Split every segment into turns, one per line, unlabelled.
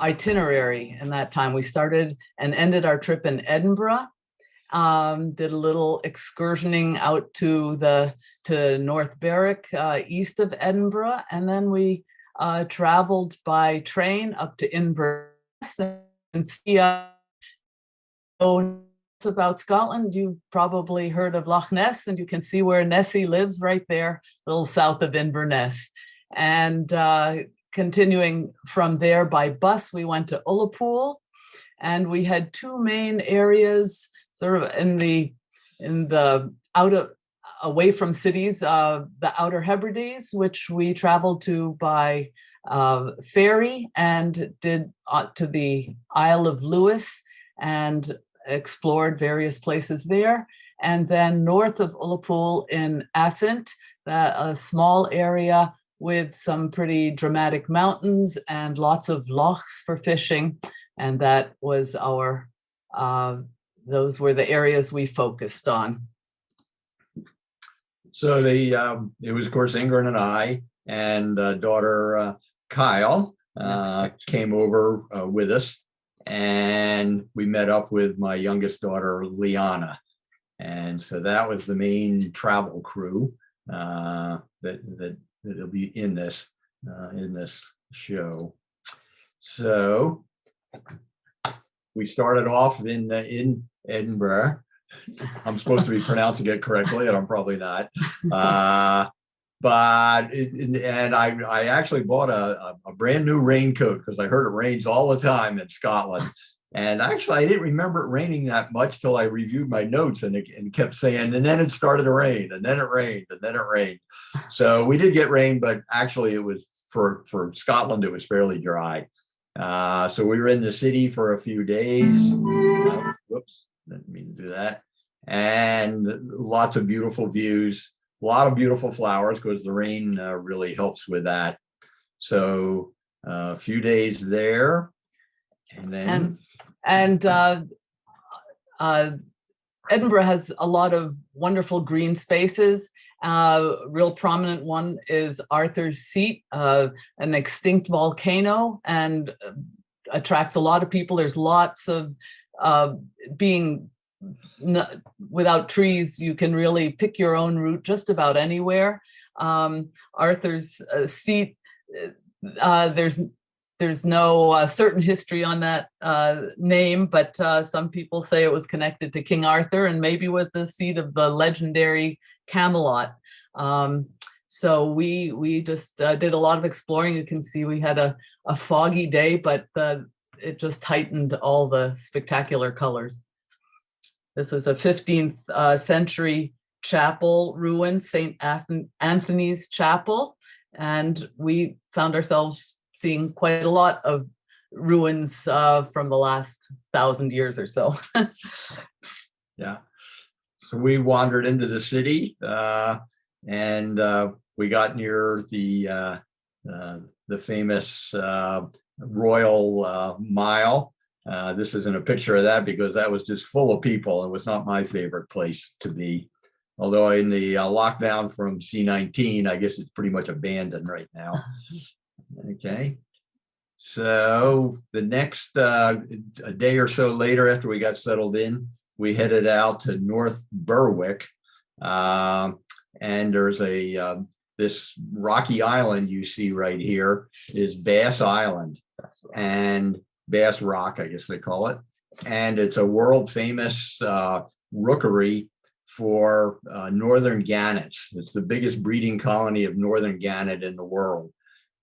itinerary in that time. We started and ended our trip in Edinburgh, did a little excursioning out to North Berwick, east of Edinburgh, and then we traveled by train up to Inverness and see about Scotland. You've probably heard of Loch Ness, and you can see where Nessie lives right there, a little south of Inverness. And continuing from there by bus, we went to Ullapool, and we had two main areas sort of in the outer, away from cities, the outer Hebrides, which we traveled to by ferry and did to the Isle of Lewis and explored various places there. And then north of Ullapool in Assynt, a small area with some pretty dramatic mountains and lots of lochs for fishing. And that was our, those were the areas we focused on.
So it was, of course, Ingrid and I and daughter Kyle came over with us, and we met up with my youngest daughter, Liana. And so that was the main travel crew that'll be in this show. So we started off in Edinburgh. I'm supposed to be pronouncing it correctly, and I'm probably not. And I actually bought a brand new raincoat because I heard it rains all the time in Scotland. And actually, I didn't remember it raining that much till I reviewed my notes, and it kept saying, and then it started to rain, and then it rained, and then it rained. So we did get rain, but actually it was for Scotland, it was fairly dry. So we were in the city for a few days. Whoops, didn't mean to do that. And lots of beautiful views, a lot of beautiful flowers because the rain really helps with that. So a few days there, and then.
And Edinburgh has a lot of wonderful green spaces. Real prominent one is Arthur's Seat, an extinct volcano, and attracts a lot of people. There's lots of without trees, you can really pick your own route just about anywhere. Arthur's Seat, there's no certain history on that name, but some people say it was connected to King Arthur and maybe was the seat of the legendary Camelot. So we just did a lot of exploring. You can see we had a foggy day, but it just heightened all the spectacular colors. This is a 15th century chapel ruin, St. Anthony's Chapel, and we found ourselves seeing quite a lot of ruins from the last 1,000 years or so.
Yeah. So we wandered into the city, and we got near the famous Royal Mile. This isn't a picture of that because that was just full of people. It was not my favorite place to be. Although in the lockdown from C19, I guess it's pretty much abandoned right now. Okay, so the next a day or so later, after we got settled in, we headed out to North Berwick, and there's this rocky island you see right here is Bass Island, and Bass Rock, I guess they call it, and it's a world famous rookery for northern gannets. It's the biggest breeding colony of northern gannet in the world.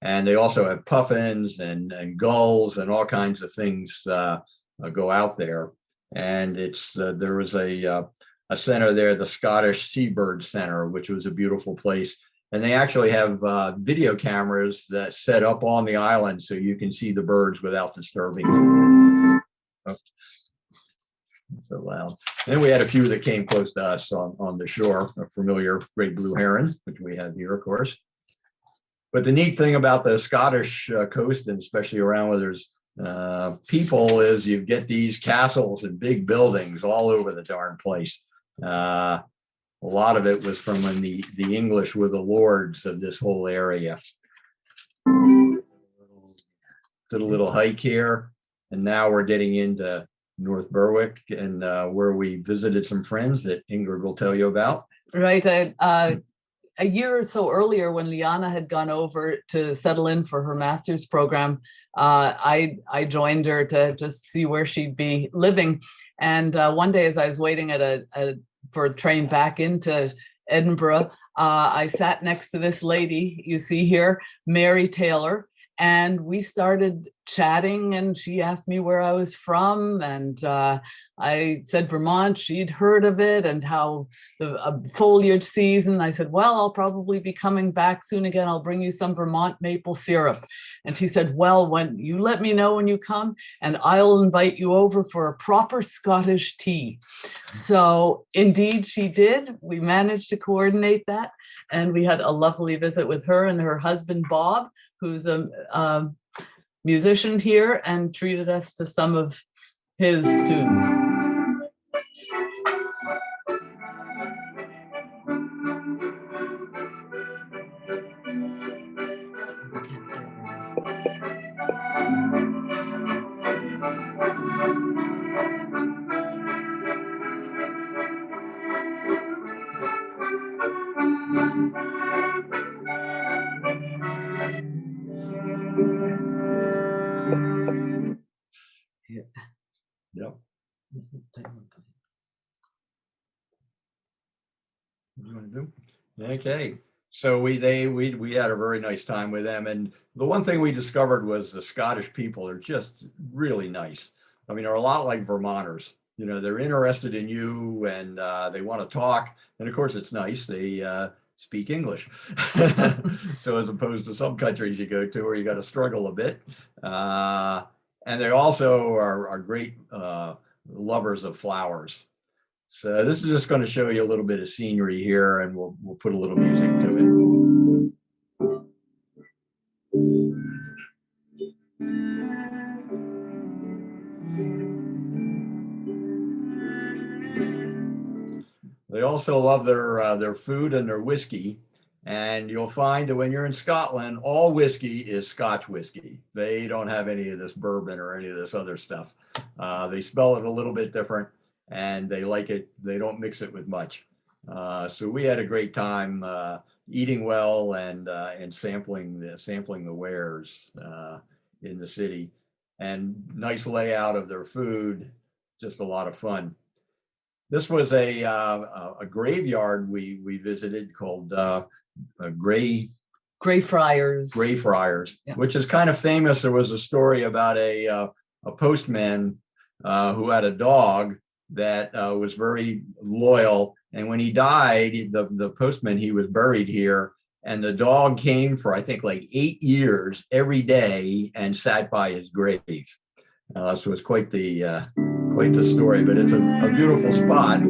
And they also have puffins and gulls and all kinds of things go out there. And there was a center there, the Scottish Seabird Center, which was a beautiful place. And they actually have video cameras that set up on the island so you can see the birds without disturbing them. Oh, so loud. And we had a few that came close to us on the shore, a familiar great blue heron, which we have here, of course. But the neat thing about the Scottish coast, and especially around where there's people, is you get these castles and big buildings all over the darn place. A lot of it was from when the English were the lords of this whole area. did a little hike here, and now we're getting into North Berwick, and where we visited some friends that Ingrid will tell you about.
Right. A year or so earlier, when Liana had gone over to settle in for her master's program, I joined her to just see where she'd be living. And one day, as I was waiting for a train back into Edinburgh, I sat next to this lady you see here, Mary Taylor, and we started chatting, and she asked me where I was from, and I said Vermont. She'd heard of it and how the foliage season. I said, well, I'll probably be coming back soon again. I'll bring you some Vermont maple syrup. And she said, well, when you let me know when you come, and I'll invite you over for a proper Scottish tea. So indeed she did. We managed to coordinate that, and we had a lovely visit with her and her husband, Bob, who's a musician here, and treated us to some of his tunes.
Yep. What do you want to do? Okay. So we had a very nice time with them, and the one thing we discovered was the Scottish people are just really nice. I mean, they're a lot like Vermonters. You know, they're interested in you, and they want to talk. And of course, it's nice they speak English. So as opposed to some countries you go to where you got to struggle a bit. And they also are great lovers of flowers. So this is just going to show you a little bit of scenery here, and we'll put a little music to it. They also love their food and their whiskey. And you'll find that when you're in Scotland, all whiskey is Scotch whiskey. They don't have any of this bourbon or any of this other stuff. They spell it a little bit different, and they like it. They don't mix it with much. So we had a great time eating well and sampling the wares in the city, and nice layout of their food. Just a lot of fun. This was a graveyard we visited called
Greyfriars.
Greyfriars,
Yeah.
Which is kind of famous. There was a story about a postman who had a dog that was very loyal, and when he died, the postman, he was buried here, and the dog came for I think like 8 years every day and sat by his grave. So it's quite the story, but it's a beautiful spot.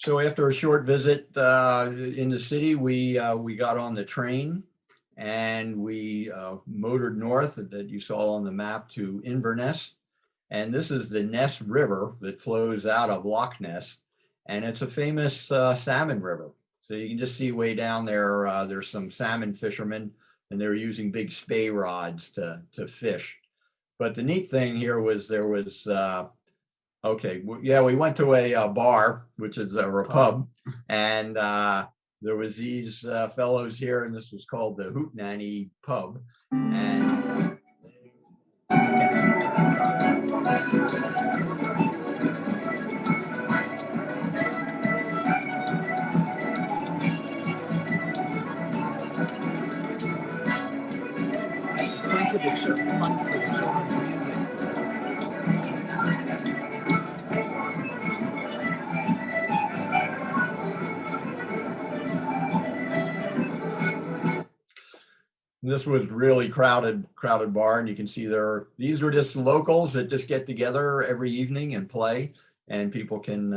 So after a short visit in the city, we got on the train, and we motored north that you saw on the map to Inverness. And this is the Ness River that flows out of Loch Ness, and it's a famous salmon river. So you can just see way down there, there's some salmon fishermen, and they're using big spey rods to fish. But the neat thing here was there was we went to a bar, which is a pub, and there was these fellows here, and this was called the Hootenanny Pub. And
Going to the funds for the children's music.
this was really crowded bar, and you can see these were just locals that just get together every evening and play, and people can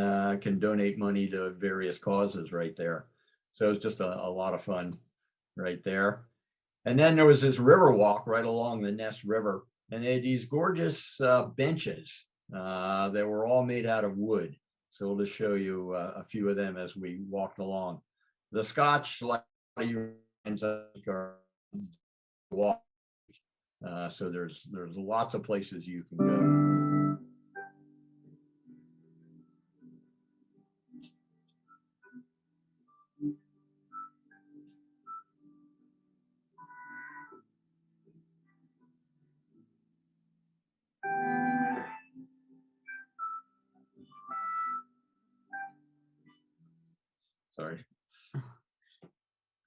donate money to various causes right there. So it's just a lot of fun right there. And then there was this river walk right along the Ness River, and they had these gorgeous benches that were all made out of wood. So we'll just show you a few of them as we walked along. The Scotch, like you are walk. So there's lots of places you can go. Sorry.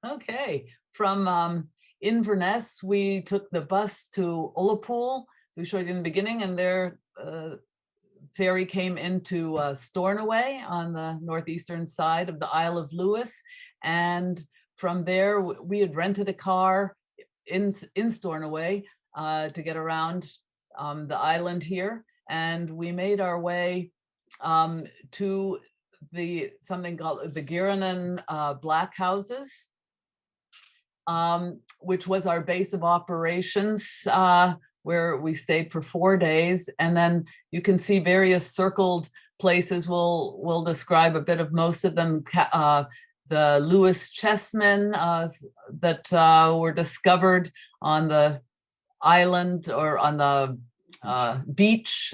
Okay, from Inverness, we took the bus to Ullapool. So we showed you in the beginning, and their ferry came into Stornoway on the northeastern side of the Isle of Lewis. And from there, we had rented a car in Stornoway to get around the island here. And we made our way to something called the Girranan Black Houses, which was our base of operations, where we stayed for 4 days. And then you can see various circled places. We'll describe a bit of most of them. The Lewis chessmen that were discovered on the island or on the beach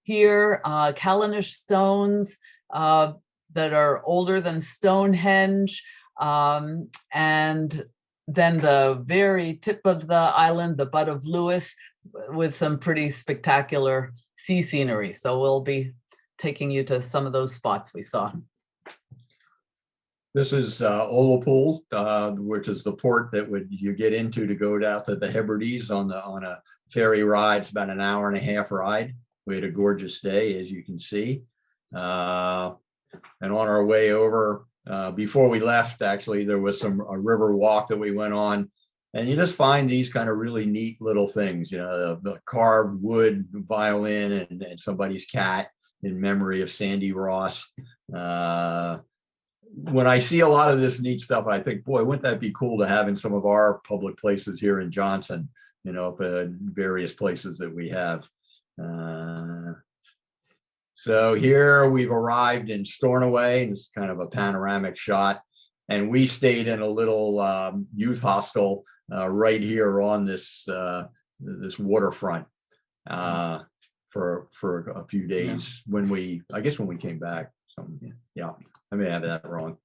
here, Callanish stones that are older than Stonehenge, and then the very tip of the island, the Butt of Lewis, with some pretty spectacular sea scenery. So we'll be taking you to some of those spots we saw.
This is Ullapool, which is the port that you get into to go down to the Hebrides on a ferry ride. It's about an hour and a half ride. We had a gorgeous day, as you can see. And on our way over, before we left, actually, there was a river walk that we went on. And you just find these kind of really neat little things, you know, the carved wood violin and somebody's cat in memory of Sandy Ross. When I see a lot of this neat stuff, I think, boy, wouldn't that be cool to have in some of our public places here in Johnson, you know, various places that we have. So here we've arrived in Stornoway, and it's kind of a panoramic shot. And we stayed in a little youth hostel right here on this this waterfront for a few days. Yeah. I guess when we came back. Yeah, I may have that wrong.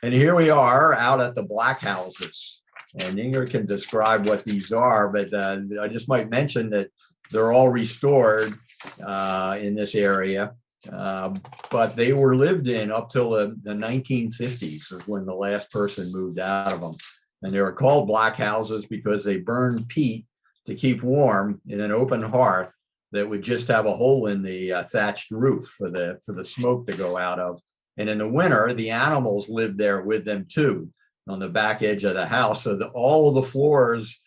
And here we are out at the Black Houses, and Ingrid can describe what these are, but I just might mention that they're all restored in this area, but they were lived in up till the 1950s is when the last person moved out of them. And they were called Black Houses because they burned peat to keep warm in an open hearth that would just have a hole in the thatched roof for the smoke to go out of. And in the winter, the animals lived there with them too, on the back edge of the house. So all of the floors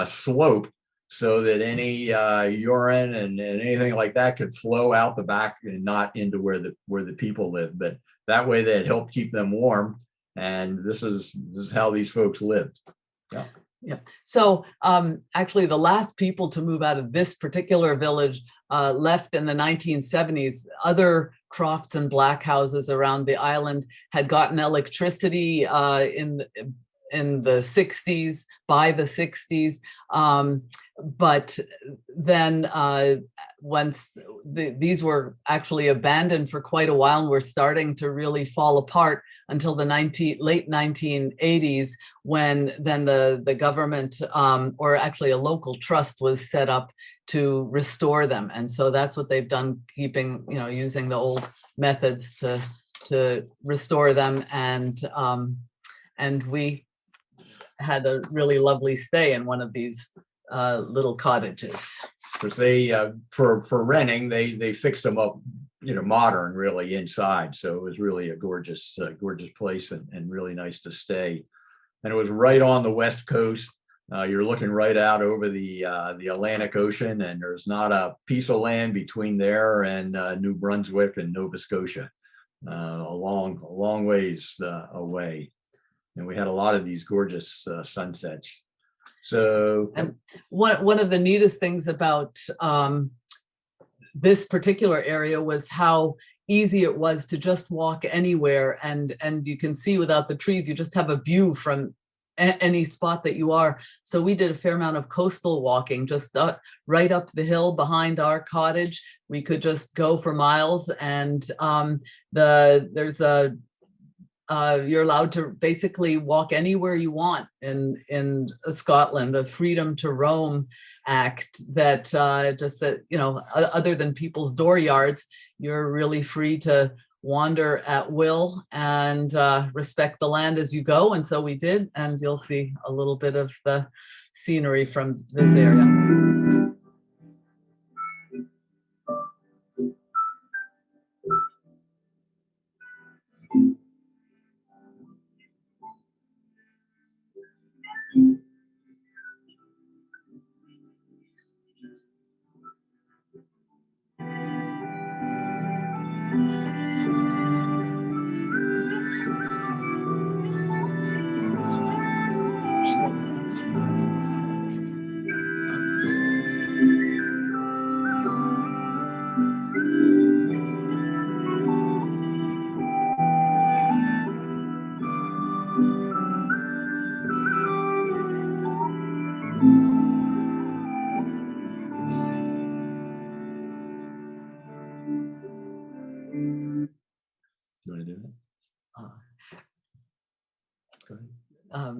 slope so that any urine and anything like that could flow out the back and not into where the people lived. But that way they'd help keep them warm. And this is how these folks lived. Yeah.
Yeah. So actually, the last people to move out of this particular village left in the 1970s. Other crofts and black houses around the island had gotten electricity in the 60s, by the 60s. But then once these were actually abandoned for quite a while and were starting to really fall apart until the late 1980s, when then the government or actually a local trust was set up to restore them. And so that's what they've done, using the old methods to restore them. And we had a really lovely stay in one of these little cottages.
Because they for renting, they fixed them up, modern really inside. So it was really a gorgeous place and really nice to stay. And it was right on the west coast. You're looking right out over the Atlantic Ocean, and there's not a piece of land between there and New Brunswick and Nova Scotia, a long ways away. and we had a lot of these gorgeous sunsets. So,
And one of the neatest things about this particular area was how easy it was to just walk anywhere, and you can see without the trees, you just have a view from any spot that you are. So we did a fair amount of coastal walking, just right up the hill behind our cottage. We could just go for miles, and there's a you're allowed to basically walk anywhere you want in Scotland. The Freedom to Roam Act that just that, you know, other than people's dooryards, you're really free to wander at will and respect the land as you go. And so we did, and you'll see a little bit of the scenery from this area.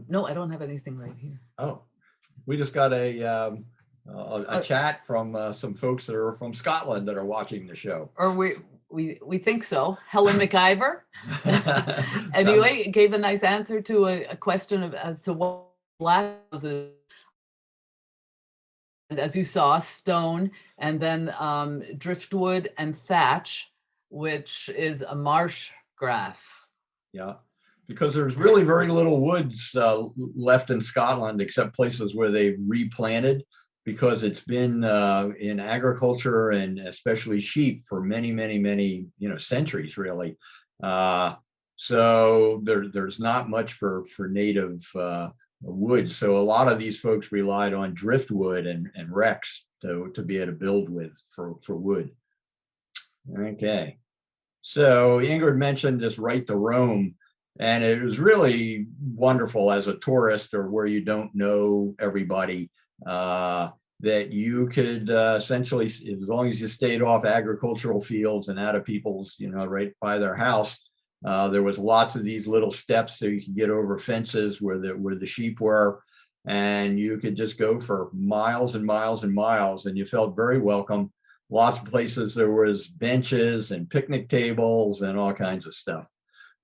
No, I don't have anything right here.
Oh, we just got a chat from some folks that are from Scotland that are watching the show.
Or we think so. Helen McIver, anyway, gave a nice answer to a question as to what black houses. And as you saw, stone, and then driftwood and thatch, which is a marsh grass.
Yeah, because there's really very little woods left in Scotland, except places where they replanted, because it's been in agriculture and especially sheep for many, many, many, centuries, really. So there's not much for native wood. So a lot of these folks relied on driftwood and wrecks to be able to build with for wood. Okay. So Ingrid mentioned this right to roam, and it was really wonderful as a tourist or where you don't know everybody, that you could essentially, as long as you stayed off agricultural fields and out of people's, right by their house, there was lots of these little steps so you could get over fences where the sheep were, and you could just go for miles and miles and miles, and you felt very welcome. Lots of places there was benches and picnic tables and all kinds of stuff.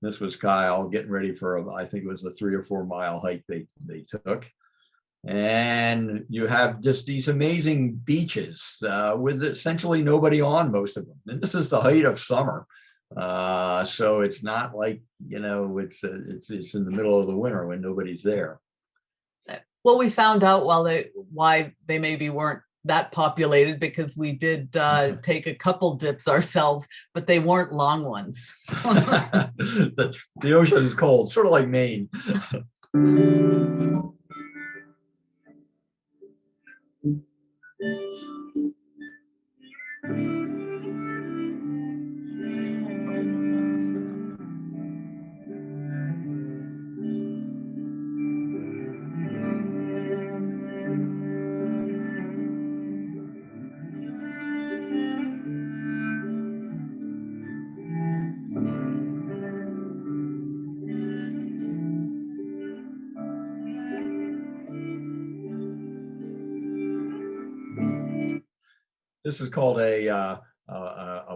This was Kyle getting ready for I think it was a 3 or 4 mile hike they took. And you have just these amazing beaches with essentially nobody on most of them. And this is the height of summer. So it's not like, it's in the middle of the winter when nobody's there.
Well, we found out why they maybe weren't that populated, because we did take a couple dips ourselves, but they weren't long ones.
The ocean is cold, sort of like Maine. This is called a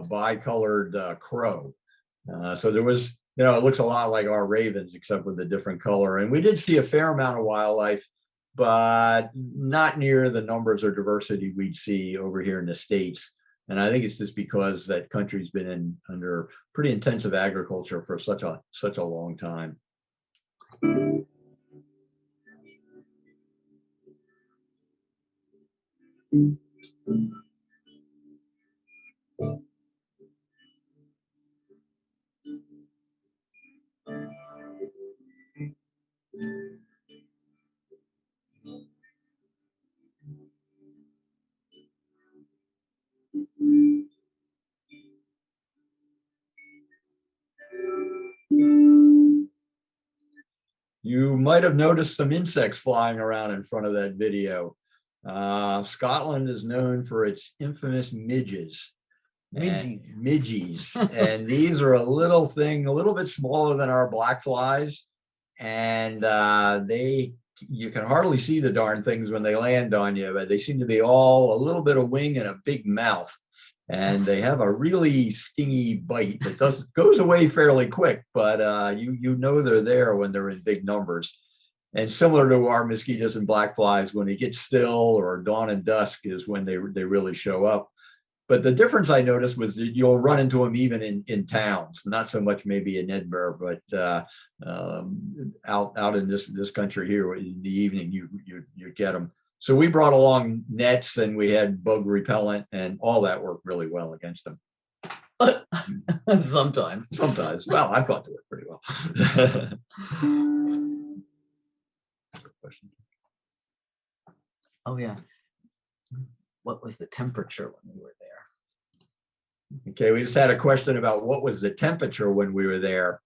bicolored crow. So there was, it looks a lot like our ravens, except with a different color. And we did see a fair amount of wildlife, but not near the numbers or diversity we'd see over here in the States. And I think it's just because that country's been under pretty intensive agriculture for such a long time. You might have noticed some insects flying around in front of that video. Scotland is known for its infamous midges. Midges. And these are a little thing, a little bit smaller than our black flies. And you can hardly see the darn things when they land on you, but they seem to be all a little bit of wing and a big mouth. And they have a really stingy bite that goes away fairly quick, but you know they're there when they're in big numbers. And similar to our mosquitoes and black flies, when it gets still or dawn and dusk is when they really show up. But the difference I noticed was that you'll run into them even in towns, not so much maybe in Edinburgh, but out in this country here in the evening, you get them. So we brought along nets and we had bug repellent, and all that worked really well against them.
Sometimes.
Well, I thought they worked pretty well.
Oh yeah. What was the temperature when we were there?
Okay, we just had a question about what was the temperature when we were there.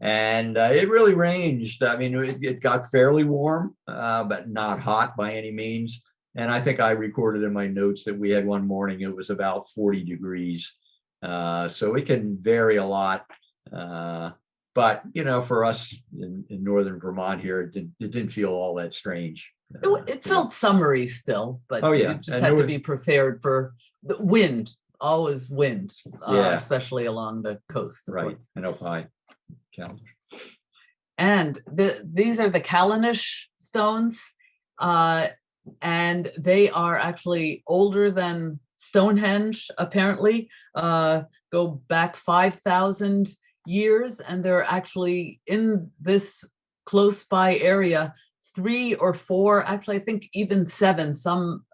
And it really ranged. I mean, it got fairly warm, but not hot by any means. And I think I recorded in my notes that we had one morning, it was about 40 degrees. So it can vary a lot. But, you know, for us in northern Vermont here, it didn't feel all that strange.
It felt summery still, but
oh, yeah.
You just had to be prepared for the wind, always wind,
yeah.
Especially along the coast.
Right, and up high.
And these are the Callanish stones, and they are actually older than Stonehenge, apparently, go back 5,000 years, and they're actually in this close by area, 3 or 4, actually I think even 7, some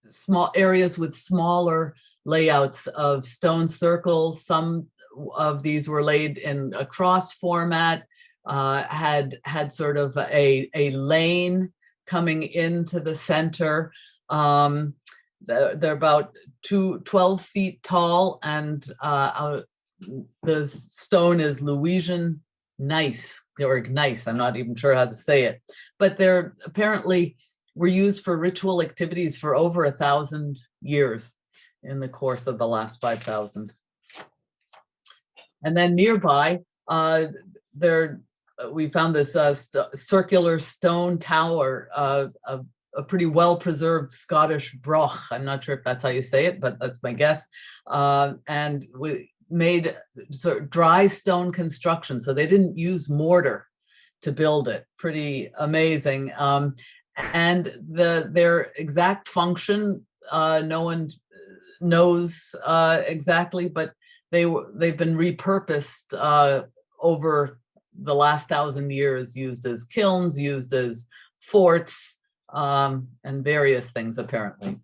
small areas with smaller layouts of stone circles. Some of these were laid in a cross format, had sort of a lane coming into the center. They're about 12 feet tall, and the stone is Louisian gneiss, or gneiss, I'm not even sure how to say it, but they're apparently were used for ritual activities for over 1,000 years in the course of the last 5,000. And then nearby, we found this circular stone tower, a pretty well-preserved Scottish broch. I'm not sure if that's how you say it, but that's my guess. And we made sort of dry stone construction, so they didn't use mortar to build it. Pretty amazing. And their exact function, no one knows exactly, but they've been repurposed over the last 1,000 years, used as kilns, used as forts, and various things apparently.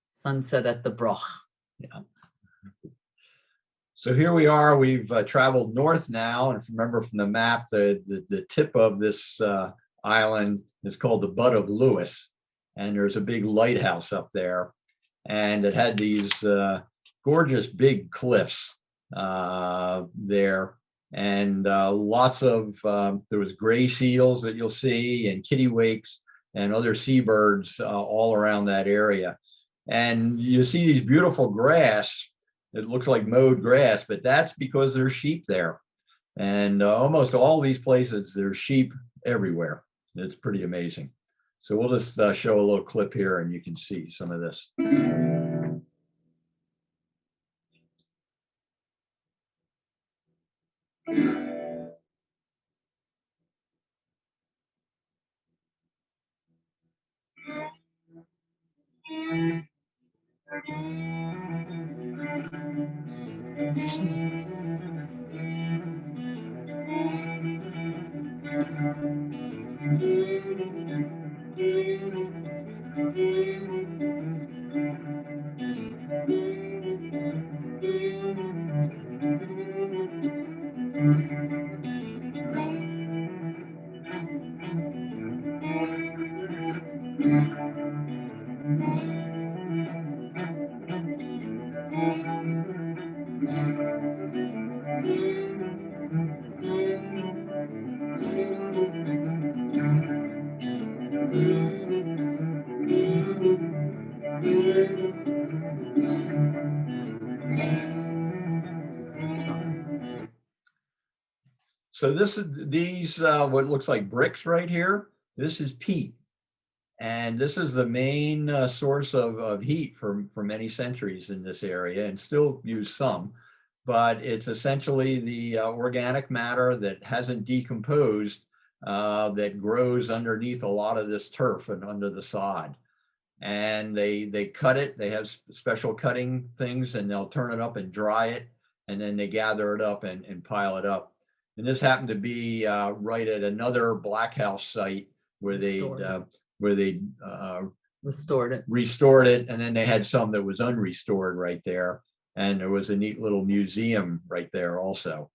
Sunset at the Broch.
Yeah. So here we are. We've traveled north now, and if you remember from the map, the tip of this island is called the Butt of Lewis, and there's a big lighthouse up there, and it had these gorgeous big cliffs there, and lots of there was gray seals that you'll see, and kittiwakes and other seabirds all around that area. And you see these beautiful grass. It looks like mowed grass, but that's because there's sheep there. And almost all these places, there's sheep everywhere. It's pretty amazing. So we'll just show a little clip here and you can see some of this. So these what looks like bricks right here, this is peat. And this is the main source of heat for many centuries in this area, and still use some. But it's essentially the organic matter that hasn't decomposed that grows underneath a lot of this turf and under the sod. And they cut it. They have special cutting things, and they'll turn it up and dry it, and then they gather it up and pile it up. And this happened to be right at another Black House site where they
restored
it, and then they had some that was unrestored right there, and there was a neat little museum right there also,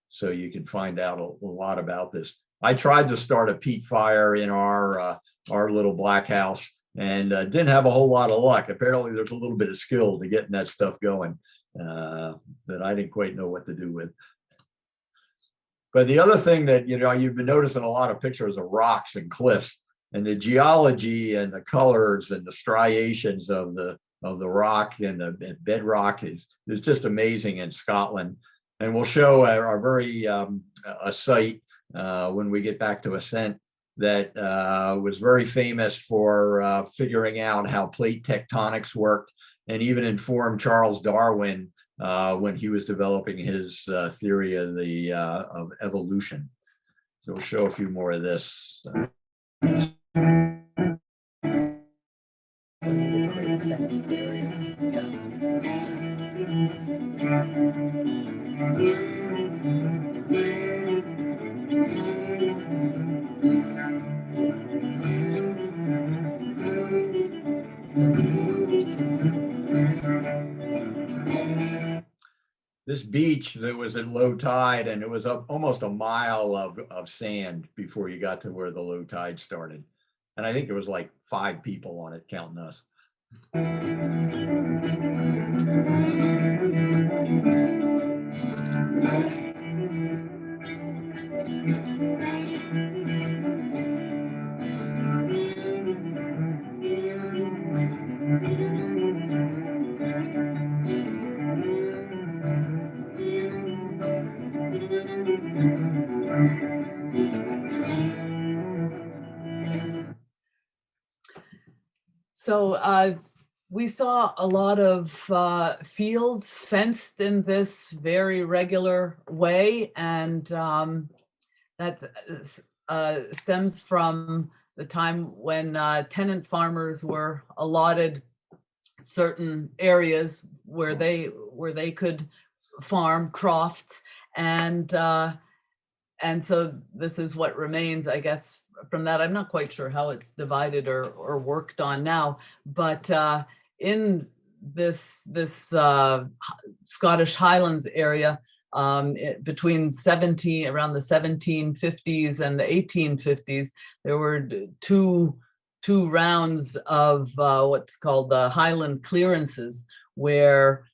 so you can find out a lot about this. I tried to start a peat fire in our little Black House, and didn't have a whole lot of luck. Apparently there's a little bit of skill to getting that stuff going that I didn't quite know what to do with. But the other thing that you've been noticing a lot of pictures of rocks and cliffs, and the geology and the colors and the striations of the rock and the bedrock is just amazing in Scotland. And we'll show our very a site when we get back to Assynt that was very famous for figuring out how plate tectonics worked, and even informed Charles Darwin when he was developing his theory of evolution. So we'll show a few more of this.
fenced areas.
This beach that was at low tide, and it was up almost a mile of sand before you got to where the low tide started. And I think there was like 5 people on it, counting us.
So we saw a lot of fields fenced in this very regular way, and that stems from the time when tenant farmers were allotted certain areas where they could farm crofts, and so this is what remains, I guess, from that. I'm not quite sure how it's divided or worked on now, but in this Scottish Highlands area, between around the 1750s and the 1850s, there were two rounds of what's called the Highland clearances, where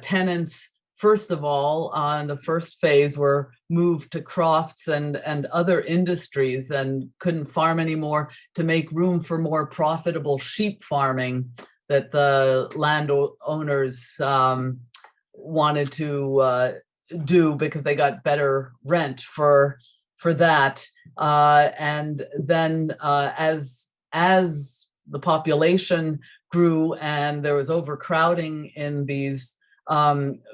tenants, first of all, in the first phase, were moved to crofts and other industries and couldn't farm anymore, to make room for more profitable sheep farming that the landowners wanted to do, because they got better rent for that. And then as the population grew and there was overcrowding in these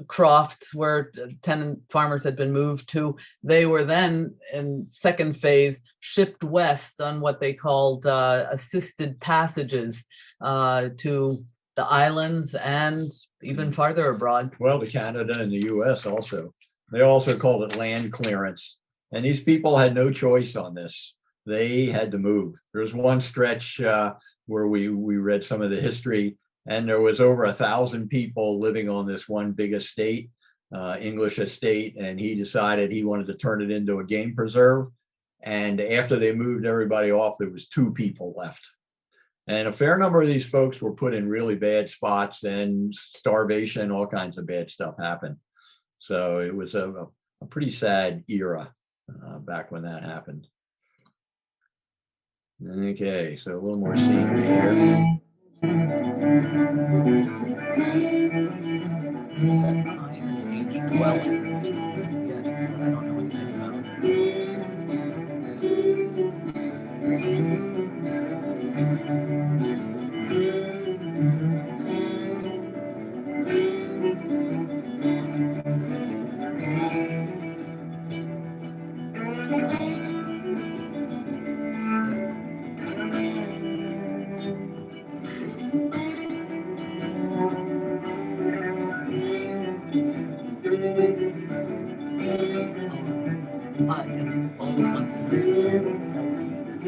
crofts where tenant farmers had been moved to, they were then in second phase shipped west on what they called assisted passages to the islands and even farther abroad.
Well, to Canada and the US also. They also called it land clearance. And these people had no choice on this. They had to move. There was one stretch where we read some of the history, and there was over 1,000 people living on this one big estate, English estate, and he decided he wanted to turn it into a game preserve. And after they moved everybody off, there was 2 people left. And a fair number of these folks were put in really bad spots, and starvation, all kinds of bad stuff happened. So it was a pretty sad era back when that happened. Okay, so a little more scenery here.
There's that Iron Age dwelling. Yeah, but I don't know anything about and all at once there is selkies.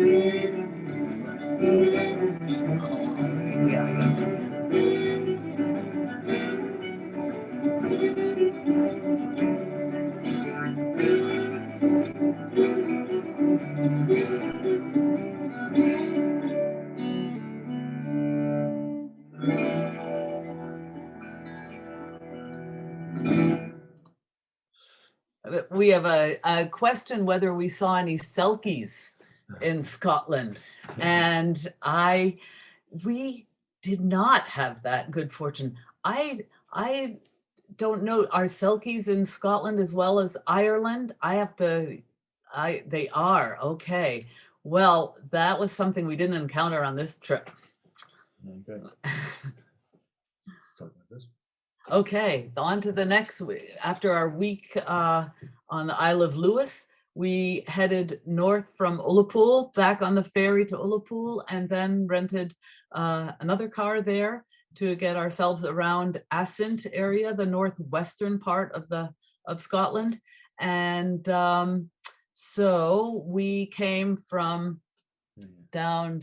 Oh, yeah, I guess I can. We have a question whether we saw any selkies in Scotland, and we did not have that good fortune. I don't know, are selkies in Scotland as well as Ireland? They are, okay. Well, that was something we didn't encounter on this trip.
Okay. Start with this.
Okay, on to the next week. After our week on the Isle of Lewis, we headed north from Ullapool, back on the ferry to Ullapool, and then rented another car there to get ourselves around Assynt area, the northwestern part of Scotland. And so we came from down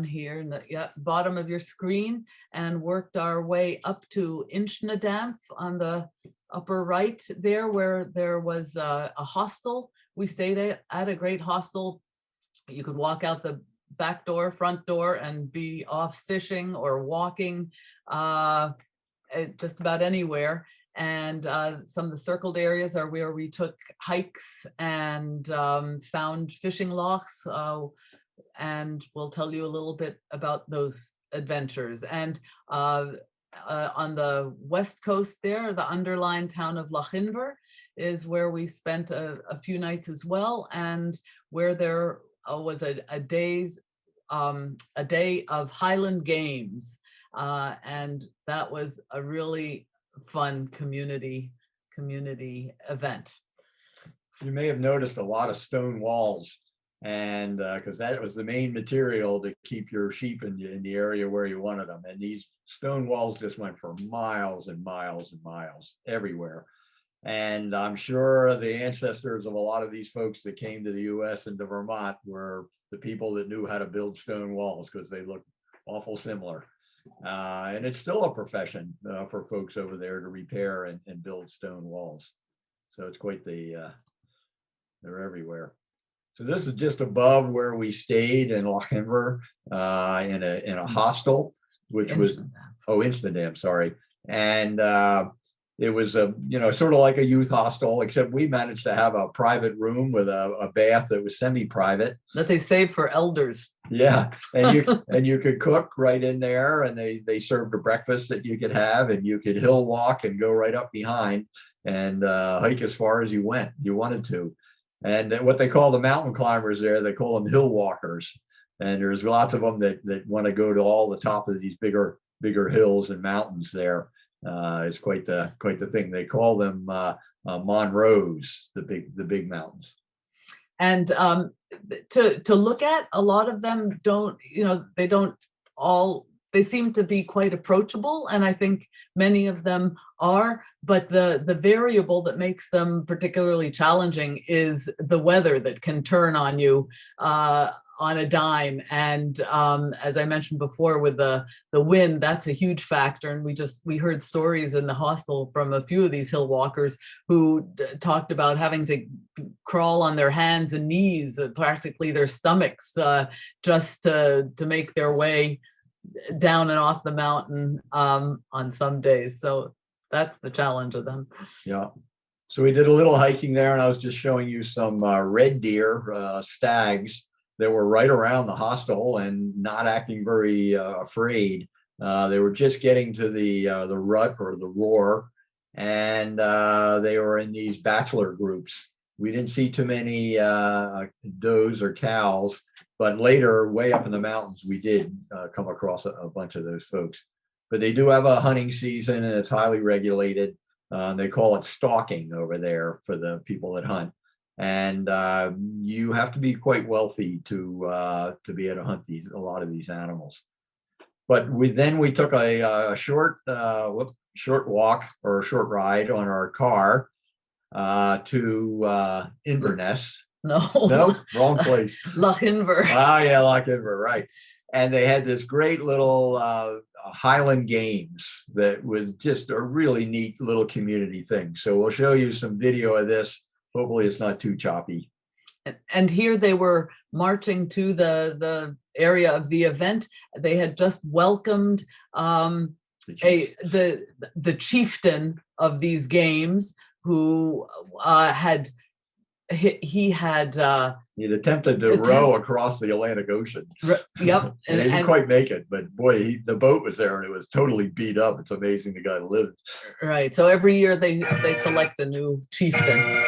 here in the bottom of your screen and worked our way up to Inchnadamp on the upper right there, where there was a hostel. We stayed at a great hostel. You could walk out the back door, front door, and be off fishing or walking just about anywhere. And some of the circled areas are where we took hikes and found fishing lochs. And we'll tell you a little bit about those adventures. And on the west coast there, the underlying town of Lochinver is where we spent a few nights as well, and where there was a day of Highland games, and that was a really fun community event.
You may have noticed a lot of stone walls, and because that was the main material to keep your sheep in the area where you wanted them. And these stone walls just went for miles and miles and miles everywhere. And I'm sure the ancestors of a lot of these folks that came to the US and to Vermont were the people that knew how to build stone walls, because they look awful similar. And it's still a profession for folks over there to repair and build stone walls. So it's quite they're everywhere. So this is just above where we stayed in Lochinver in a hostel, which was Inchnadamp, sorry. And it was sort of like a youth hostel, except we managed to have a private room with a bath that was semi-private.
That they saved for elders.
Yeah, and you could cook right in there, and they served a breakfast that you could have, and you could hill walk and go right up behind and hike as far as you wanted to. And what they call the mountain climbers there, they call them hill walkers. And there's lots of them that want to go to all the top of these bigger hills and mountains there. It's quite the thing. They call them Monroes, the big mountains.
And to look at, a lot of them they seem to be quite approachable, and I think many of them are, but the variable that makes them particularly challenging is the weather that can turn on you on a dime. And as I mentioned before, with the wind, that's a huge factor. And we heard stories in the hostel from a few of these hill walkers who talked about having to crawl on their hands and knees, practically their stomachs, just to make their way down and off the mountain on some days. So that's the challenge of them.
Yeah. So we did a little hiking there, and I was just showing you some red deer, stags that were right around the hostel and not acting very afraid. They were just getting to the rut or the roar, and they were in these bachelor groups. We didn't see too many does or cows, but later, way up in the mountains, we did come across a bunch of those folks. But they do have a hunting season, and it's highly regulated. They call it stalking over there for the people that hunt. And you have to be quite wealthy to be able to hunt a lot of these animals. But we took a short walk or a short ride on our car to Inverness.
No,
wrong place.
Loch Inver.
Yeah, Loch Inver, right. And they had this great little highland games that was just a really neat little community thing. So we'll show you some video of this. Hopefully it's not too choppy.
And here they were marching to the area of the event. They had just welcomed the chieftain of these games, who he had
attempted to row across the Atlantic Ocean.
Yep.
And he didn't quite make it, but boy, the boat was there and it was totally beat up. It's amazing the guy lived.
Right. So every year they select a new chieftain.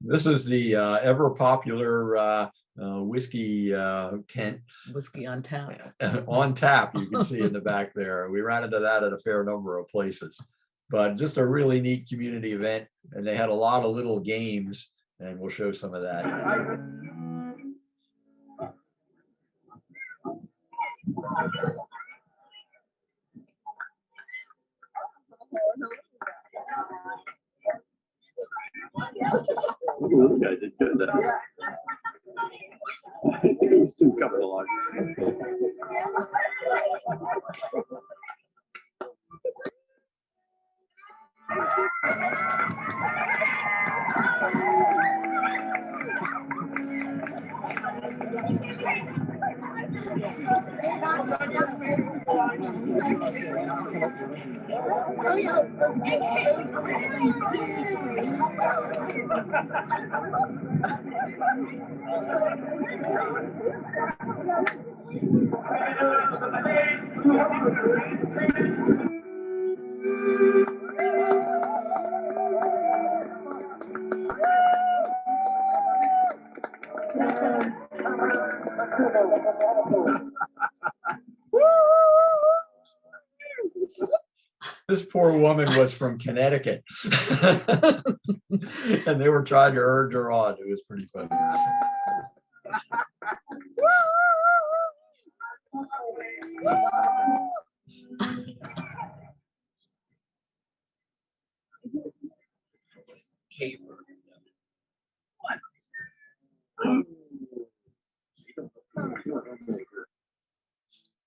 This is the ever popular whiskey tent.
Whiskey on tap.
On tap, you can see in the back there. We ran into that at a fair number of places, but just a really neat community event. And they had a lot of little games, and we'll show some of that.
Ooh, guy did good there. He's too covered a lot.
This poor woman was from Connecticut, and they were trying to urge her on. It was pretty funny.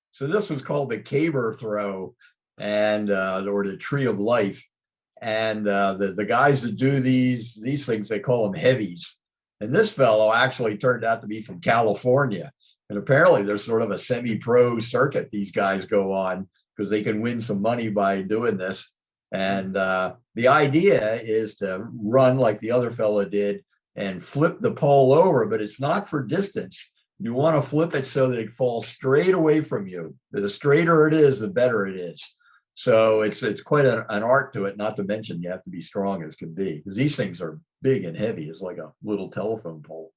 So this was called the caber throw, and or the tree of life. And the guys that do these things, they call them heavies. And this fellow actually turned out to be from California. And apparently there's sort of a semi-pro circuit these guys go on, because they can win some money by doing this. And the idea is to run like the other fellow did and flip the pole over, but it's not for distance. You want to flip it so that it falls straight away from you. The straighter it is, the better it is. So it's quite an art to it, not to mention you have to be strong as can be, because these things are big and heavy. It's like a little telephone pole.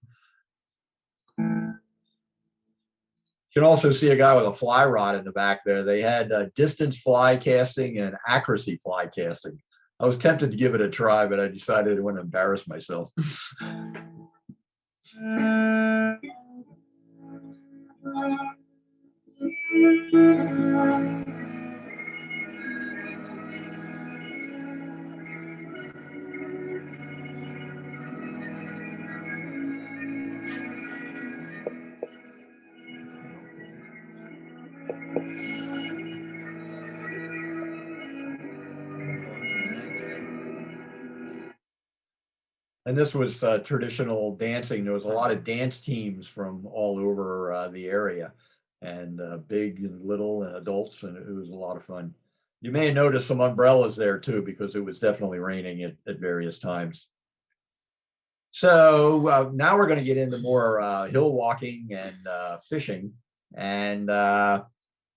You can also see a guy with a fly rod in the back there. They had distance fly casting and accuracy fly casting. I was tempted to give it a try, but I decided I wouldn't embarrass myself. And this was traditional dancing. There was a lot of dance teams from all over the area, and big and little and adults, and it was a lot of fun. You may have noticed some umbrellas there too, because it was definitely raining at various times. So now we're going to get into more hill walking and fishing. And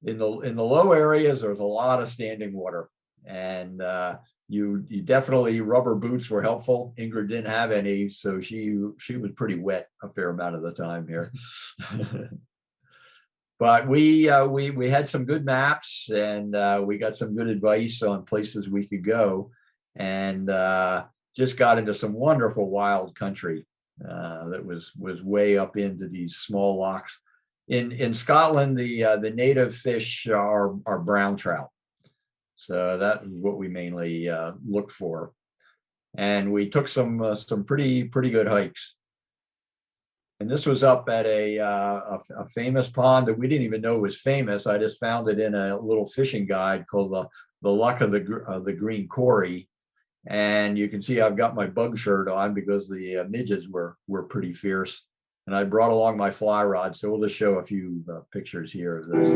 in the low areas, there's a lot of standing water, and you definitely, rubber boots were helpful. Ingrid didn't have any, so she was pretty wet a fair amount of the time here. But we had some good maps, and we got some good advice on places we could go, and just got into some wonderful wild country that was way up into these small lochs. In Scotland, the native fish are brown trout. So that is what we mainly looked for. And we took some pretty good hikes. And this was up at a famous pond that we didn't even know was famous. I just found it in a little fishing guide called the Luck of the Green Corrie. And you can see I've got my bug shirt on because the midges were pretty fierce. And I brought along my fly rod. So we'll just show a few pictures here of this.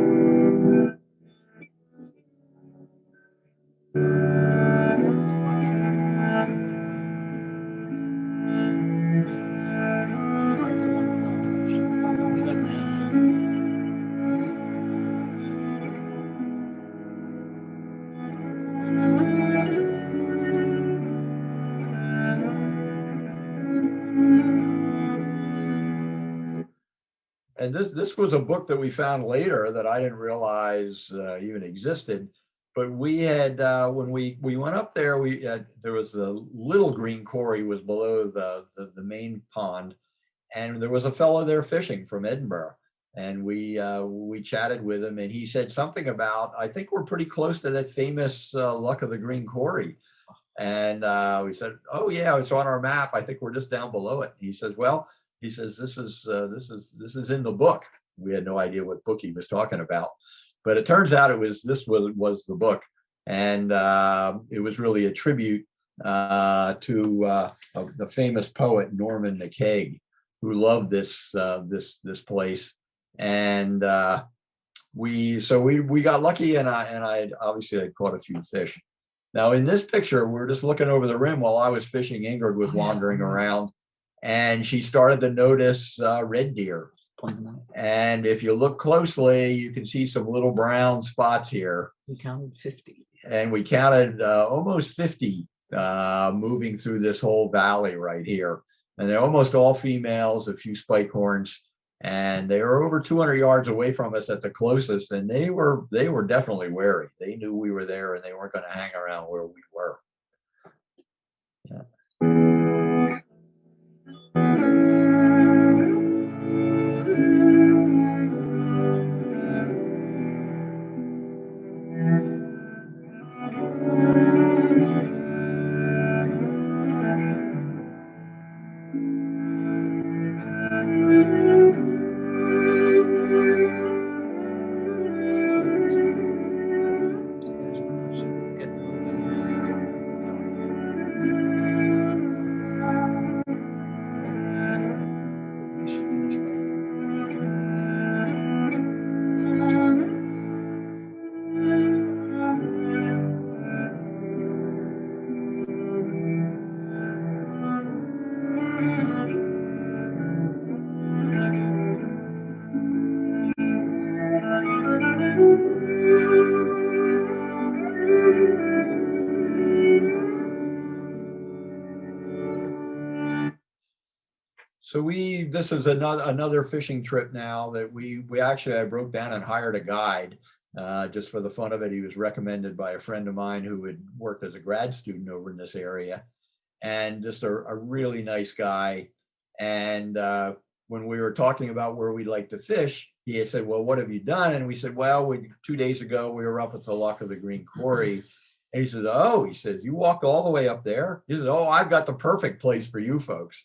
And this was a book that we found later that I didn't realize even existed. But we had when we went up there, there was a little green corrie was below the main pond, and there was a fellow there fishing from Edinburgh, and we chatted with him, and he said something about, I think we're pretty close to that famous Luck of the Green Corrie. And we said, oh yeah, it's on our map. I think we're just down below it. And he says, well, he says, this is in the book. We had no idea what book he was talking about, but it turns out this was the book, and it was really a tribute to the famous poet Norman McCaig, who loved this place. And we got lucky, and I obviously had caught a few fish. Now in this picture, we're just looking over the rim while I was fishing. Ingrid was wandering around, and she started to notice red deer. And if you look closely, you can see some little brown spots here.
We counted 50.
And we counted almost 50 moving through this whole valley right here. And they're almost all females, a few spike horns. And they were over 200 yards away from us at the closest. And they were definitely wary. They knew we were there, and they weren't going to hang around where we were. Yeah. So this is another fishing trip now that we actually, I broke down and hired a guide just for the fun of it. He was recommended by a friend of mine who had worked as a grad student over in this area, and just a really nice guy. And when we were talking about where we'd like to fish, he had said, well, what have you done? And we said, well, 2 days ago, we were up at the Loch of the Green Quarry. And he says, oh, he says, you walked all the way up there? He said, oh, I've got the perfect place for you folks.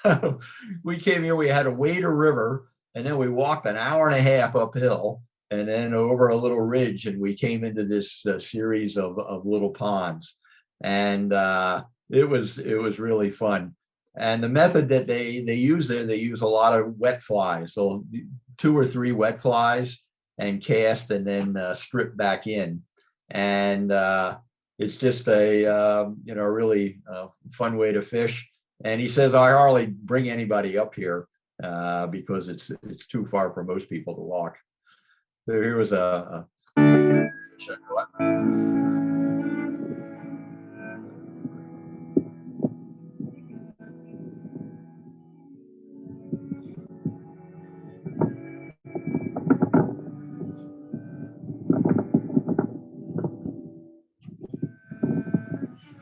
So we came here, we had to wade a river, and then we walked an hour and a half uphill and then over a little ridge, and we came into this series of little ponds. And it was really fun. And the method that they use there, they use a lot of wet flies. So 2 or 3 wet flies and cast and then strip back in. And it's just a really fun way to fish. And he says, I hardly bring anybody up here because it's too far for most people to walk. So here was a fish I caught.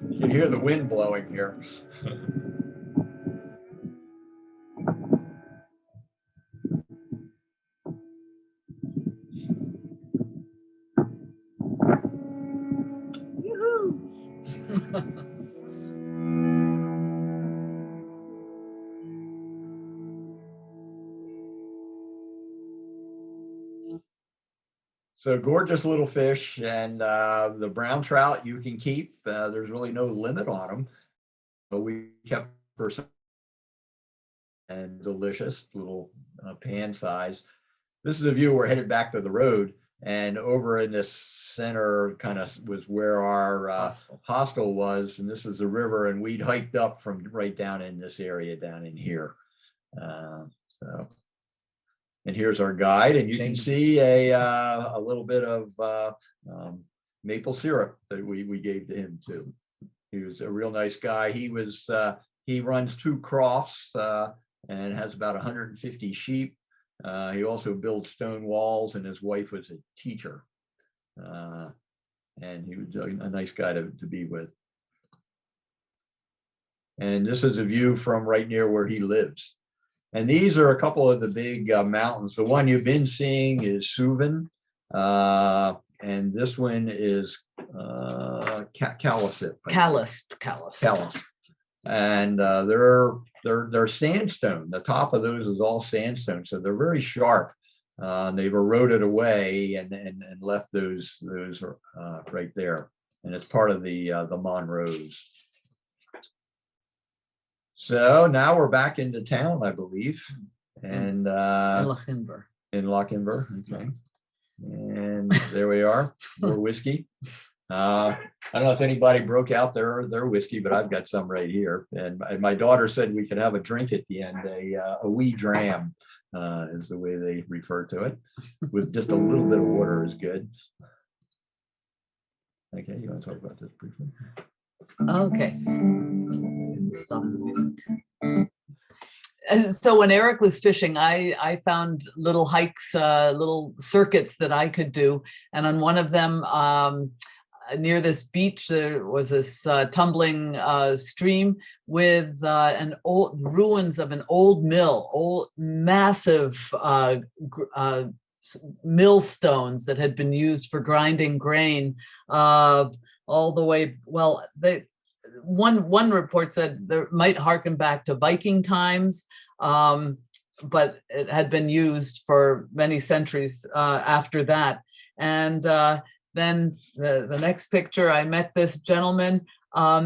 You can hear the wind blowing here. So gorgeous little fish, and the brown trout you can keep. There's really no limit on them, but we kept for some and delicious little pan size. This is a view. We're headed back to the road, and over in this center kind of was where our hostel was, and this is the river, and we'd hiked up from right down in this area down in here. And here's our guide, and you can see a little bit of maple syrup that we gave to him too. He was a real nice guy. He runs 2 crofts and has about 150 sheep. He also builds stone walls, and his wife was a teacher. And he was a nice guy to be with. And this is a view from right near where he lives. And these are a couple of the big mountains. The one you've been seeing is Suvan, and this one is Callis. And they're sandstone. The top of those is all sandstone, so they're very sharp. They've eroded away and left those right there, and it's part of the Monrose. So now we're back into town, I believe, and in Lochinver, okay. And there we are, more whiskey. I don't know if anybody broke out their whiskey, but I've got some right here. And my daughter said we could have a drink at the end, a wee dram is the way they refer to it, with just a little bit of water is good. Okay, you want to talk about this briefly?
Okay. Stop the music. So when Eric was fishing, I found little hikes, little circuits that I could do. And on one of them, near this beach, there was this tumbling stream with ruins of an old mill, massive millstones that had been used for grinding grain all the way. Well, one report said there might harken back to Viking times, but it had been used for many centuries after that. And then the next picture, I met this gentleman.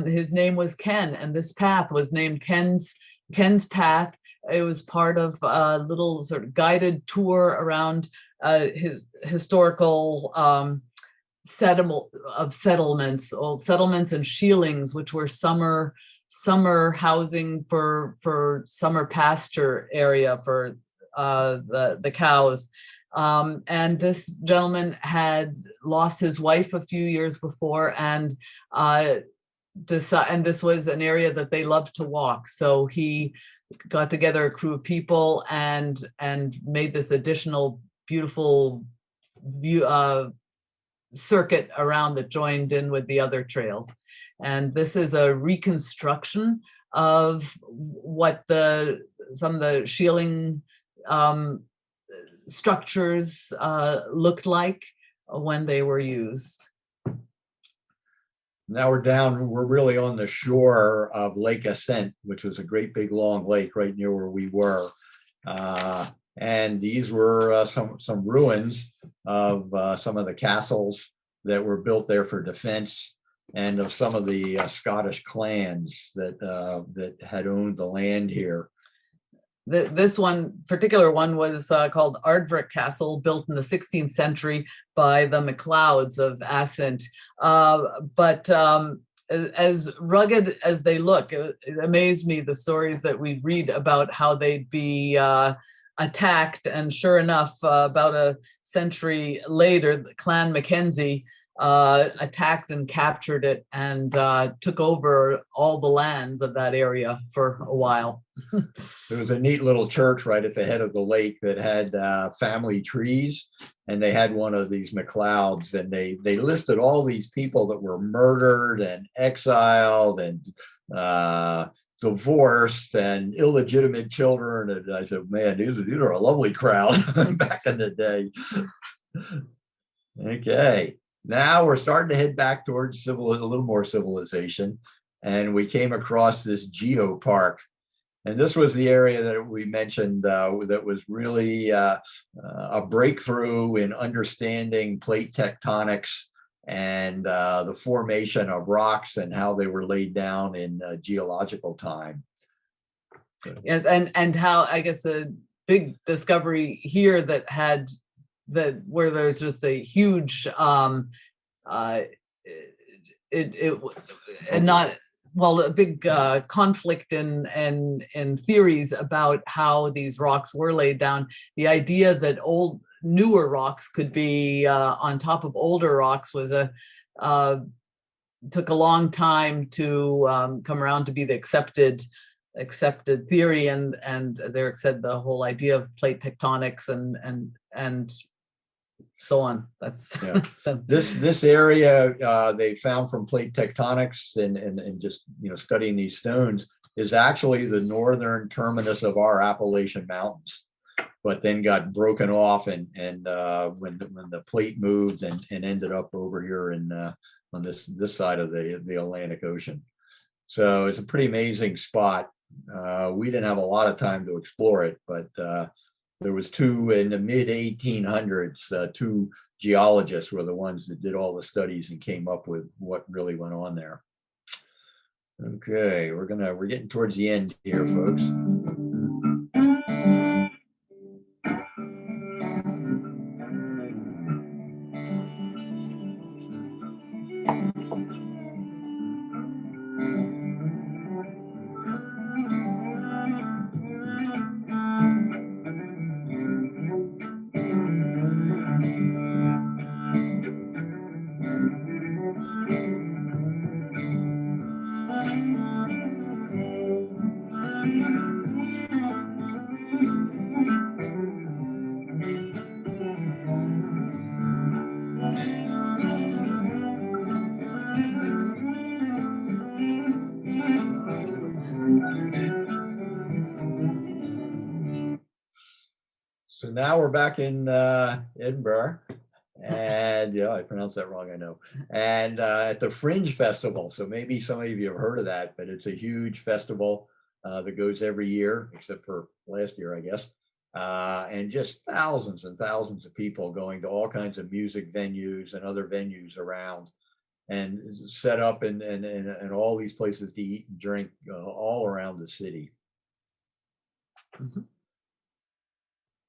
His name was Ken, and this path was named Ken's Path. It was part of a little sort of guided tour around his historical settlements, old settlements and sheelings, which were summer housing for summer pasture area for the cows. And this gentleman had lost his wife a few years before, and this was an area that they loved to walk. So he got together a crew of people and made this additional beautiful view circuit around that joined in with the other trails. And this is a reconstruction of what some of the shieling structures looked like when they were used.
Now we're really on the shore of Lake Assynt, which was a great big long lake right near where we were. And these were some ruins of some of the castles that were built there for defense, and of some of the Scottish clans that had owned the land here.
This particular one was called Ardvrick Castle, built in the 16th century by the MacLeods of Assynt. But as rugged as they look, it amazed me the stories that we'd read about how they'd be attacked. And sure enough, about a century later, the Clan Mackenzie attacked and captured it and took over all the lands of that area for a while.
There was a neat little church right at the head of the lake that had family trees, and they had one of these MacLeods, and they listed all these people that were murdered and exiled and divorced and illegitimate children. And I said, man, these are a lovely crowd back in the day. Okay. Now we're starting to head back towards a little more civilization, and we came across this geopark. And this was the area that we mentioned that was really a breakthrough in understanding plate tectonics and the formation of rocks and how they were laid down in geological time.
And how, I guess, a big discovery here where there's just a huge a big conflict in theories about how these rocks were laid down. The idea that newer rocks could be on top of older rocks was took a long time to come around to be the accepted theory, and as Eric said, the whole idea of plate tectonics and so on. That's so.
This area they found from plate tectonics and just studying these stones is actually the northern terminus of our Appalachian Mountains, but then got broken off and when the plate moved and ended up over here on this side of the Atlantic Ocean. So it's a pretty amazing spot. We didn't have a lot of time to explore it, but there was two in the mid 1800s, two geologists were the ones that did all the studies and came up with what really went on there. Okay, we're getting towards the end here, folks. So now we're back in Edinburgh, and I pronounced that wrong, I know. And at the Fringe Festival. So maybe some of you have heard of that, but it's a huge festival that goes every year, except for last year, I guess. And just thousands and thousands of people going to all kinds of music venues and other venues around, and set up in all these places to eat and drink all around the city. Mm-hmm.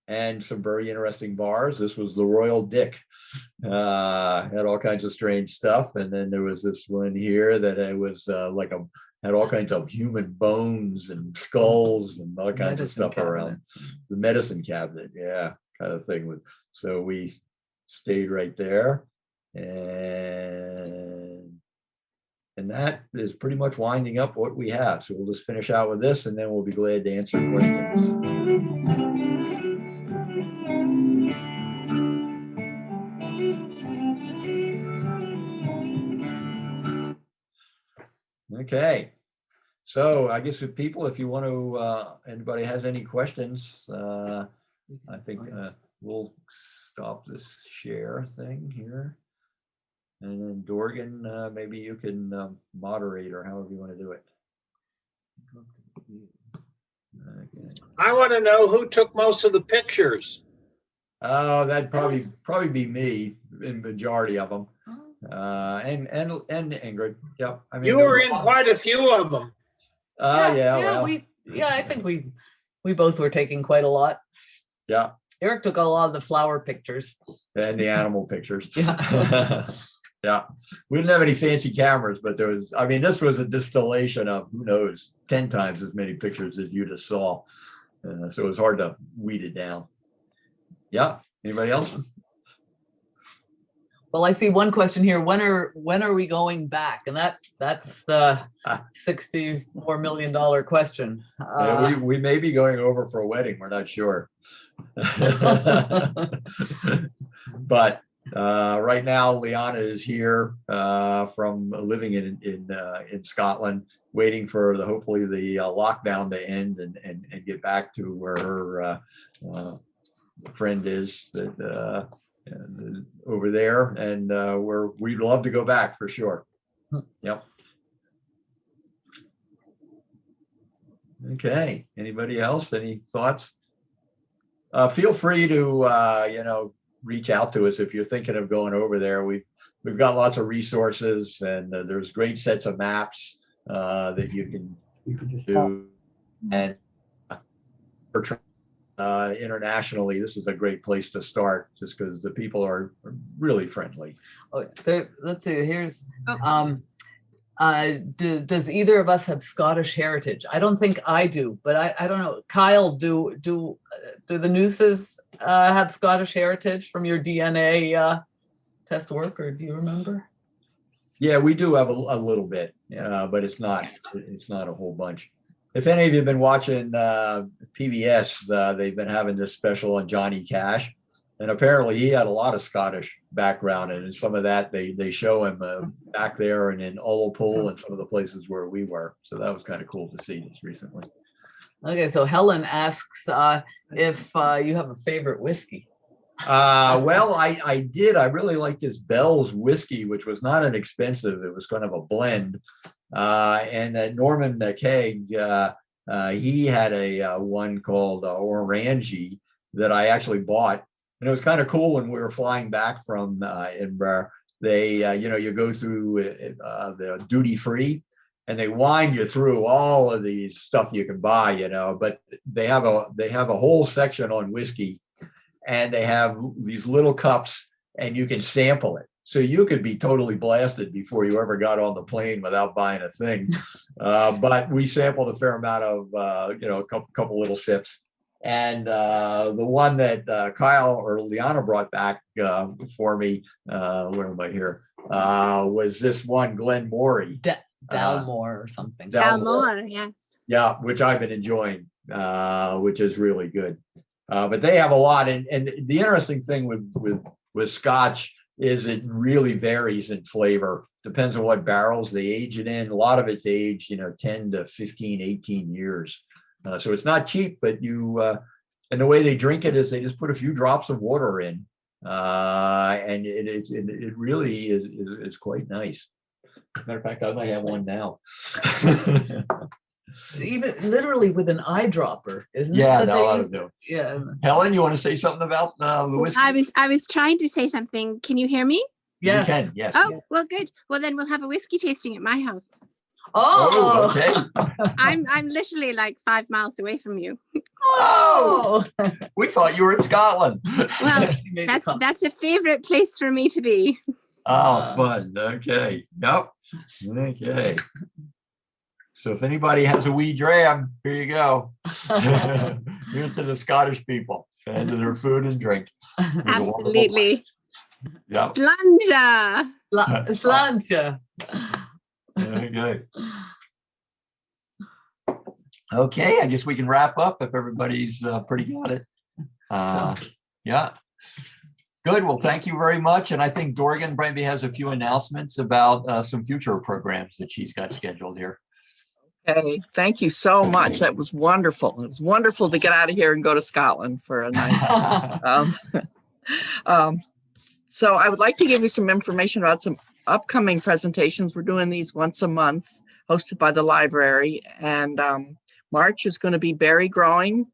And some very interesting bars. This was the Royal Dick. Had all kinds of strange stuff. And then there was this one here that it was had all kinds of human bones and skulls and all kinds of stuff around. The medicine cabinet, yeah, kind of thing. So we stayed right there. And And that is pretty much winding up what we have. So we'll just finish out with this, and then we'll be glad to answer questions. Okay. So I guess with people, if you want to, anybody has any questions, I think we'll stop this share thing here. And then Dorigen, maybe you can moderate or however you want to do it. Okay.
I want to know who took most of the pictures.
Oh, that'd probably be me in majority of them. And Ingrid. Yep. I mean,
You were in quite a few of them.
I think we both were taking quite a lot.
Yeah.
Eric took a lot of the flower pictures.
And the animal pictures.
Yeah.
Yeah. We didn't have any fancy cameras, but this was a distillation of, who knows, 10 times as many pictures as you just saw. So it was hard to weed it down. Yeah. Anybody else?
Well, I see one question here. When are we going back? And that's the $64 million question.
We may be going over for a wedding. We're not sure. But right now, Liana is here from living in Scotland, waiting for hopefully the lockdown to end and get back to where her friend is over there, and we'd love to go back for sure. Yep. Okay. Anybody else? Any thoughts? Feel free to reach out to us if you're thinking of going over there. We've got lots of resources, and there's great sets of maps that you can do. And internationally, this is a great place to start, just because the people are really friendly.
Oh, let's see. Here's does either of us have Scottish heritage? I don't think I do, but I don't know. Kyle, do the Nuses have Scottish heritage from your DNA test work, or do you remember?
Yeah, we do have a little bit, but it's not a whole bunch. If any of you have been watching PBS, they've been having this special on Johnny Cash, and apparently he had a lot of Scottish background, and some of that they show him back there and in Ullapool and some of the places where we were. So that was kind of cool to see just recently.
Okay, so Helen asks if you have a favorite whiskey.
Well, I did. I really like this Bell's whiskey, which was not inexpensive. It was kind of a blend. And Norman Keg, he had a one called Orangey that I actually bought. And it was kind of cool when we were flying back from Edinburgh. They, you go through the duty free, and they wind you through all of these stuff you can buy, but they have a whole section on whiskey, and they have these little cups, and you can sample it. So you could be totally blasted before you ever got on the plane without buying a thing. But we sampled a fair amount of, a couple little sips. And the one that Kyle or Liana brought back for me, where am I here, was this one Glenmorangie.
Dalmore or something.
Dalmore, yes.
Yeah, which I've been enjoying, which is really good. But they have a lot. And the interesting thing with Scotch is it really varies in flavor. Depends on what barrels they age it in. A lot of it's aged, 10 to 15, 18 years. So it's not cheap, but and the way they drink it is they just put a few drops of water in. And it really is quite nice. Matter of fact, I might have one now.
Even literally with an eyedropper, isn't it?
Yeah, no, I do.
Yeah.
Helen, you want to say something about the whiskey?
I was trying to say something. Can you hear me?
Yes.
You can, yes.
Oh, well, good. Well, then we'll have a whiskey tasting at my house.
Oh,
okay.
I'm literally like 5 miles away from you.
Oh,
We thought you were in Scotland.
Well, that's a favorite place for me to be.
Oh, fun. Okay. Yep. Okay. So if anybody has a wee dram, here you go. Here's to the Scottish people and to their food and drink.
Absolutely.
Yep.
Slanja.
Sláinte.
Very good. Okay, I guess we can wrap up if everybody's pretty got it. Yeah. Good. Well, thank you very much. And I think Dorigen maybe has a few announcements about some future programs that she's got scheduled here.
Okay, thank you so much. That was wonderful. It was wonderful to get out of here and go to Scotland for a night. So I would like to give you some information about some upcoming presentations. We're doing these once a month, hosted by the library. And March is going to be berry growing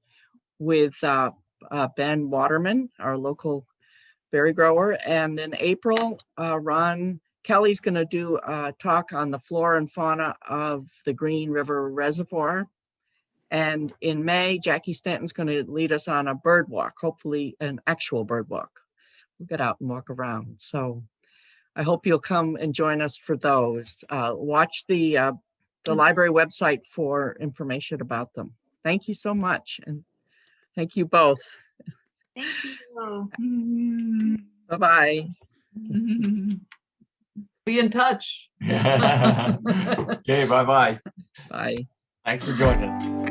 with Ben Waterman, our local berry grower. And in April, Ron Kelly's going to do a talk on the flora and fauna of the Green River Reservoir. And in May, Jackie Stanton's going to lead us on a bird walk, hopefully an actual bird walk. We'll get out and walk around. So I hope you'll come and join us for those. Watch the library website for information about them. Thank you so much. And thank you both.
Thank you.
Bye-bye.
Be in touch.
Okay, bye-bye.
Bye.
Thanks for joining us.